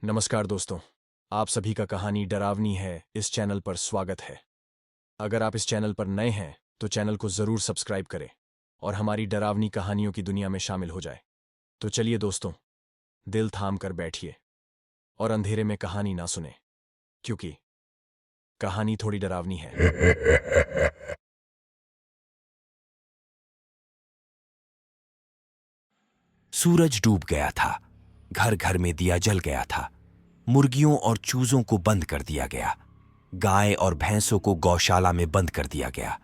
नमस्कार दोस्तों, आप सभी का कहानी डरावनी है इस चैनल पर स्वागत है। अगर आप इस चैनल पर नए हैं तो चैनल को जरूर सब्सक्राइब करें और हमारी डरावनी कहानियों की दुनिया में शामिल हो जाए। तो चलिए दोस्तों, दिल थाम कर बैठिए और अंधेरे में कहानी ना सुने, क्योंकि कहानी थोड़ी डरावनी है। सूरज डूब गया था। घर घर में दिया जल गया था। मुर्गियों और चूजों को बंद कर दिया गया। गाय और भैंसों को गौशाला में बंद कर दिया गया।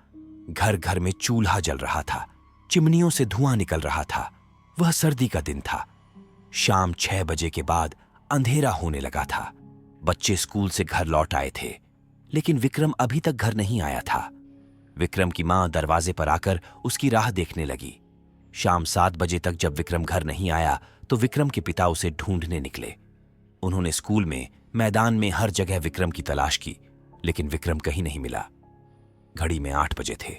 घर घर में चूल्हा जल रहा था। चिमनियों से धुआं निकल रहा था। वह सर्दी का दिन था। शाम 6 बजे के बाद अंधेरा होने लगा था। बच्चे स्कूल से घर लौट आए थे, लेकिन विक्रम अभी तक घर नहीं आया था। विक्रम की मां दरवाजे पर आकर उसकी राह देखने लगी। शाम 7 बजे तक जब विक्रम घर नहीं आया तो विक्रम के पिता उसे ढूंढने निकले। उन्होंने स्कूल में, मैदान में, हर जगह विक्रम की तलाश की, लेकिन विक्रम कहीं नहीं मिला। घड़ी में 8 बजे थे।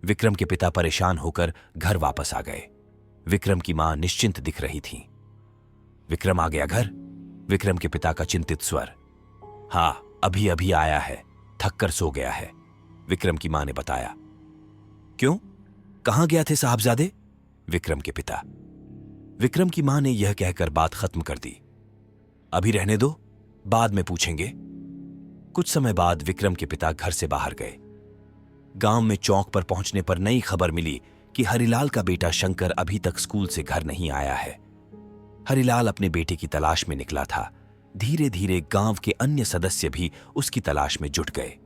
विक्रम के पिता परेशान होकर घर वापस आ गए। विक्रम की मां निश्चिंत दिख रही थी। विक्रम आ गया घर? विक्रम के पिता का चिंतित स्वर। हाँ, अभी अभी आया है, थक कर सो गया है, विक्रम की मां ने बताया। क्यों, कहां गया थे साहबजादे? विक्रम के पिता। विक्रम की मां ने यह कहकर बात खत्म कर दी। अभी रहने दो, बाद में पूछेंगे। कुछ समय बाद विक्रम के पिता घर से बाहर गए। गांव में चौक पर पहुंचने पर नई खबर मिली कि हरिलाल का बेटा शंकर अभी तक स्कूल से घर नहीं आया है। हरिलाल अपने बेटे की तलाश में निकला था। धीरे धीरे गांव के अन्य सदस्य भी उसकी तलाश में जुट गए।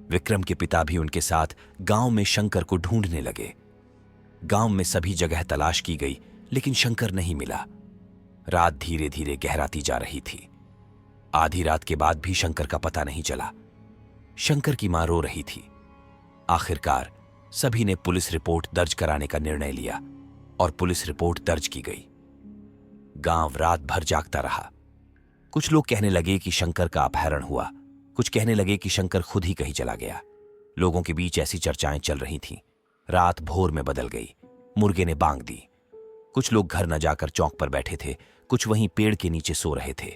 विक्रम के पिता भी उनके साथ गांव में शंकर को ढूंढने लगे। गांव में सभी जगह तलाश की गई, लेकिन शंकर नहीं मिला। रात धीरे धीरे गहराती जा रही थी। आधी रात के बाद भी शंकर का पता नहीं चला। शंकर की मां रो रही थी। आखिरकार सभी ने पुलिस रिपोर्ट दर्ज कराने का निर्णय लिया और पुलिस रिपोर्ट दर्ज की गई। गांव रात भर जागता रहा। कुछ लोग कहने लगे कि शंकर का अपहरण हुआ, कुछ कहने लगे कि शंकर खुद ही कहीं चला गया। लोगों के बीच ऐसी चर्चाएं चल रही थीं। रात भोर में बदल गई। मुर्गे ने बांग दी। कुछ लोग घर न जाकर चौक पर बैठे थे, कुछ वहीं पेड़ के नीचे सो रहे थे।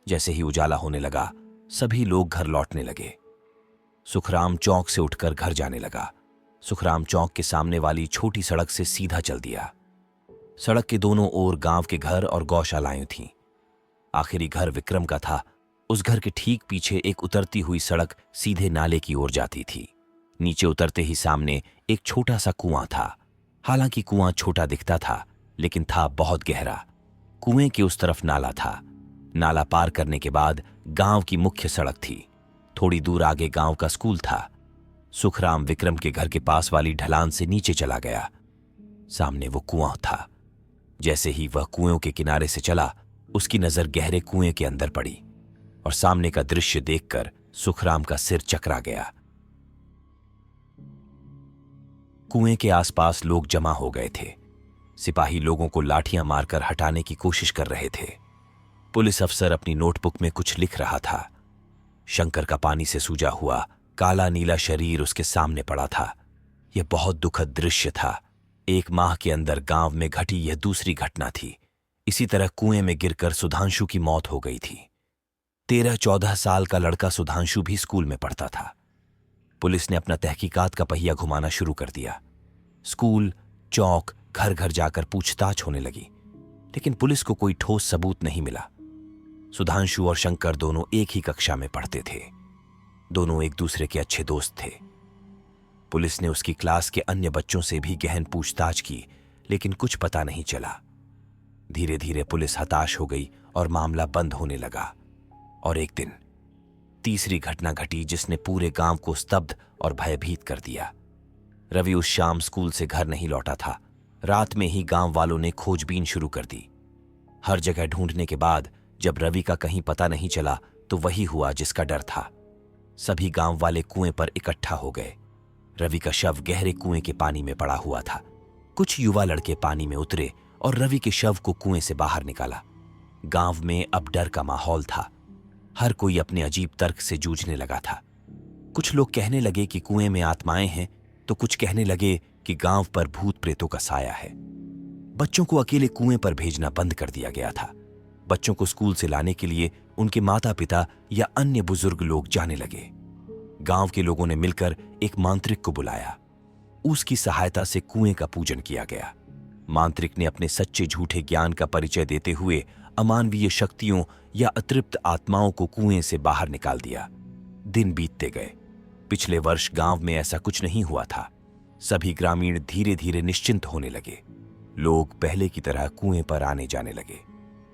जैसे ही उजाला होने लगा, सभी लोग घर लौटने लगे। सुखराम चौक से उठकर घर जाने लगा। सुखराम चौक के सामने वाली छोटी सड़क से सीधा चल दिया। सड़क के दोनों ओर गांव के घर और गौशालाएं थीं। आखिरी घर विक्रम का था। उस घर के ठीक पीछे एक उतरती हुई सड़क सीधे नाले की ओर जाती थी। नीचे उतरते ही सामने एक छोटा सा कुआं था। हालांकि कुआं छोटा दिखता था, लेकिन था बहुत गहरा। कुएं के उस तरफ नाला था। नाला पार करने के बाद गांव की मुख्य सड़क थी। थोड़ी दूर आगे गांव का स्कूल था। सुखराम विक्रम के घर के पास वाली ढलान से नीचे चला गया। सामने वो कुआं था। जैसे ही वह कुएं के किनारे से चला, उसकी नजर गहरे कुएं के अंदर पड़ी और सामने का दृश्य देखकर सुखराम का सिर चकरा गया। कुएं के आसपास लोग जमा हो गए थे। सिपाही लोगों को लाठियां मारकर हटाने की कोशिश कर रहे थे। पुलिस अफसर अपनी नोटबुक में कुछ लिख रहा था। शंकर का पानी से सूजा हुआ काला नीला शरीर उसके सामने पड़ा था। यह बहुत दुखद दृश्य था। 1 माह के अंदर गांव में घटी यह दूसरी घटना थी। इसी तरह कुएं में गिरकर सुधांशु की मौत हो गई थी। 13-14 साल का लड़का सुधांशु भी स्कूल में पढ़ता था। पुलिस ने अपना तहकीकात का पहिया घुमाना शुरू कर दिया। स्कूल, चौक, घर घर जाकर पूछताछ होने लगी, लेकिन पुलिस को कोई ठोस सबूत नहीं मिला। सुधांशु और शंकर दोनों एक ही कक्षा में पढ़ते थे। दोनों एक दूसरे के अच्छे दोस्त थे। पुलिस ने उसकी क्लास के अन्य बच्चों से भी गहन पूछताछ की, लेकिन कुछ पता नहीं चला। धीरे धीरे पुलिस हताश हो गई और मामला बंद होने लगा। और एक दिन तीसरी घटना घटी जिसने पूरे गांव को स्तब्ध और भयभीत कर दिया। रवि उस शाम स्कूल से घर नहीं लौटा था। रात में ही गांव वालों ने खोजबीन शुरू कर दी। हर जगह ढूंढने के बाद जब रवि का कहीं पता नहीं चला तो वही हुआ जिसका डर था। सभी गांव वाले कुएं पर इकट्ठा हो गए। रवि का शव गहरे कुएं के पानी में पड़ा हुआ था। कुछ युवा लड़के पानी में उतरे और रवि के शव को कुएं से बाहर निकाला। गांव में अब डर का माहौल था। हर कोई अपने अजीब तर्क से जूझने लगा था। कुछ लोग कहने लगे कि कुएं में आत्माएं हैं, तो कुछ कहने लगे कि गांव पर भूत प्रेतों का साया है। बच्चों को अकेले कुएं पर भेजना बंद कर दिया गया था। बच्चों को स्कूल से लाने के लिए उनके माता पिता या अन्य बुजुर्ग लोग जाने लगे। गांव के लोगों ने मिलकर एक मांत्रिक को बुलाया। उसकी सहायता से कुएं का पूजन किया गया। मांत्रिक ने अपने सच्चे झूठे ज्ञान का परिचय देते हुए अमानवीय शक्तियों या अतृप्त आत्माओं को कुएं से बाहर निकाल दिया। दिन बीतते गए। पिछले वर्ष गांव में ऐसा कुछ नहीं हुआ था। सभी ग्रामीण धीरे धीरे निश्चिंत होने लगे। लोग पहले की तरह कुएं पर आने जाने लगे।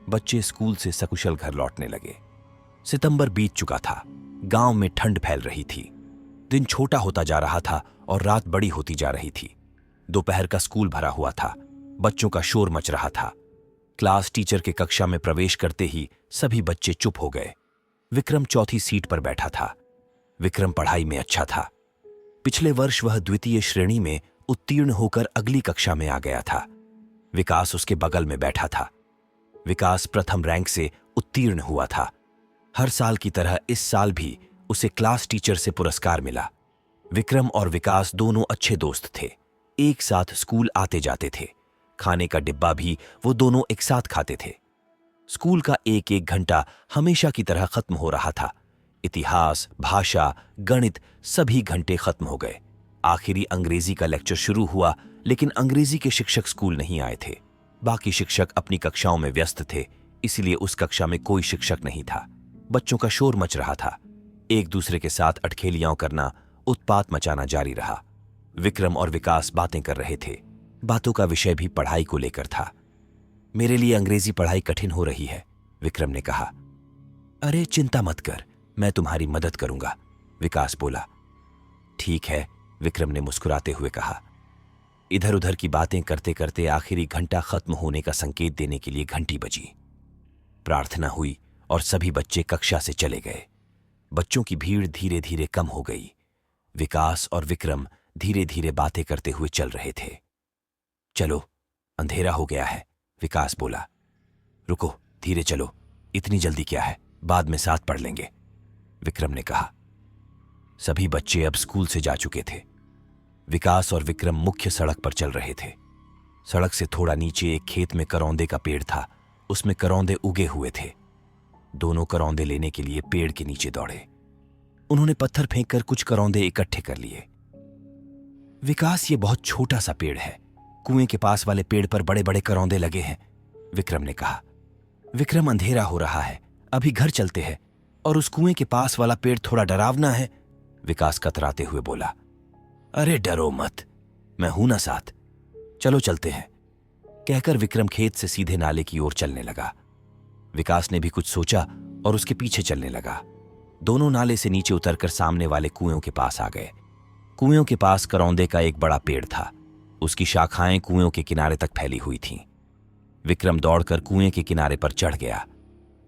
बच्चे स्कूल से सकुशल घर लौटने लगे। सितंबर बीत चुका था। गांव में ठंड फैल रही थी। दिन छोटा होता जा रहा था और रात बड़ी होती जा रही थी। दोपहर का स्कूल भरा हुआ था। बच्चों का शोर मच रहा था। क्लास टीचर के कक्षा में प्रवेश करते ही सभी बच्चे चुप हो गए। विक्रम चौथी सीट पर बैठा था। विक्रम पढ़ाई में अच्छा था। पिछले वर्ष वह द्वितीय श्रेणी में उत्तीर्ण होकर अगली कक्षा में आ गया था। विकास उसके बगल में बैठा था। विकास प्रथम रैंक से उत्तीर्ण हुआ था। हर साल की तरह इस साल भी उसे क्लास टीचर से पुरस्कार मिला। विक्रम और विकास दोनों अच्छे दोस्त थे। एक साथ स्कूल आते जाते थे। खाने का डिब्बा भी वो दोनों एक साथ खाते थे। स्कूल का एक एक घंटा हमेशा की तरह खत्म हो रहा था। इतिहास, भाषा, गणित सभी घंटे खत्म हो गए। आखिरी अंग्रेजी का लेक्चर शुरू हुआ, लेकिन अंग्रेजी के शिक्षक स्कूल नहीं आए थे। बाकी शिक्षक अपनी कक्षाओं में व्यस्त थे, इसलिए उस कक्षा में कोई शिक्षक नहीं था। बच्चों का शोर मच रहा था। एक दूसरे के साथ अटखेलियां करना, उत्पात मचाना जारी रहा। विक्रम और विकास बातें कर रहे थे। बातों का विषय भी पढ़ाई को लेकर था। मेरे लिए अंग्रेजी पढ़ाई कठिन हो रही है, विक्रम ने कहा। अरे चिंता मत कर, मैं तुम्हारी मदद करूंगा, विकास बोला। ठीक है, विक्रम ने मुस्कुराते हुए कहा। इधर उधर की बातें करते करते आखिरी घंटा खत्म होने का संकेत देने के लिए घंटी बजी। प्रार्थना हुई और सभी बच्चे कक्षा से चले गए। बच्चों की भीड़ धीरे धीरे कम हो गई। विकास और विक्रम धीरे धीरे बातें करते हुए चल रहे थे। चलो, अंधेरा हो गया है, विकास बोला। रुको, धीरे चलो, इतनी जल्दी क्या है, बाद में साथ पढ़ लेंगे, विक्रम ने कहा। सभी बच्चे अब स्कूल से जा चुके थे। विकास और विक्रम मुख्य सड़क पर चल रहे थे। सड़क से थोड़ा नीचे एक खेत में करौंदे का पेड़ था। उसमें करौंदे उगे हुए थे। दोनों करौंदे लेने के लिए पेड़ के नीचे दौड़े। उन्होंने पत्थर फेंककर कुछ करौंदे इकट्ठे कर लिए। विकास, ये बहुत छोटा सा पेड़ है। कुएं के पास वाले पेड़ पर बड़े बड़े करौंदे लगे हैं, विक्रम ने कहा। विक्रम, अंधेरा हो रहा है, अभी घर चलते हैं। और उस कुएं के पास वाला पेड़ थोड़ा डरावना है, विकास कतराते हुए बोला। अरे डरो मत, मैं हूं ना साथ, चलो चलते हैं, कहकर विक्रम खेत से सीधे नाले की ओर चलने लगा। विकास ने भी कुछ सोचा और उसके पीछे चलने लगा। दोनों नाले से नीचे उतरकर सामने वाले कुएं के पास आ गए। कुएं के पास करौंदे का एक बड़ा पेड़ था। उसकी शाखाएं कुएं के किनारे तक फैली हुई थीं। विक्रम दौड़कर कुएं के किनारे पर चढ़ गया।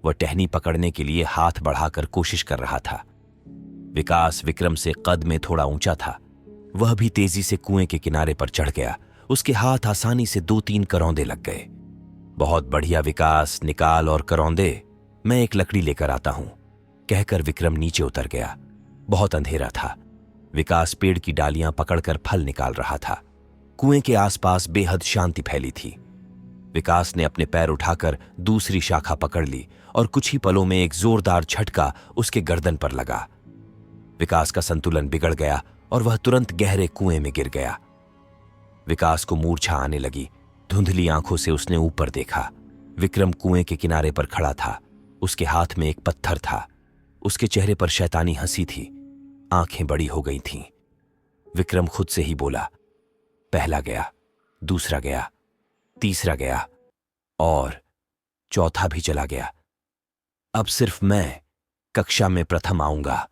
वह टहनी पकड़ने के लिए हाथ बढ़ाकर कोशिश कर रहा था। विकास विक्रम से कद में थोड़ा ऊंचा था। वह भी तेजी से कुएं के किनारे पर चढ़ गया। उसके हाथ आसानी से 2-3 करौंदे लग गए। बहुत बढ़िया विकास, निकाल और करौंदे, मैं एक लकड़ी लेकर आता हूं, कहकर विक्रम नीचे उतर गया। बहुत अंधेरा था। विकास पेड़ की डालियां पकड़कर फल निकाल रहा था। कुएं के आसपास बेहद शांति फैली थी। विकास ने अपने पैर उठाकर दूसरी शाखा पकड़ ली और कुछ ही पलों में एक जोरदार झटका उसके गर्दन पर लगा। विकास का संतुलन बिगड़ गया और वह तुरंत गहरे कुएं में गिर गया। विकास को मूर्छा आने लगी। धुंधली आंखों से उसने ऊपर देखा। विक्रम कुएं के किनारे पर खड़ा था। उसके हाथ में एक पत्थर था। उसके चेहरे पर शैतानी हंसी थी। आंखें बड़ी हो गई थीं। विक्रम खुद से ही बोला, पहला गया, दूसरा गया, तीसरा गया और चौथा भी चला गया। अब सिर्फ मैं कक्षा में प्रथम आऊंगा।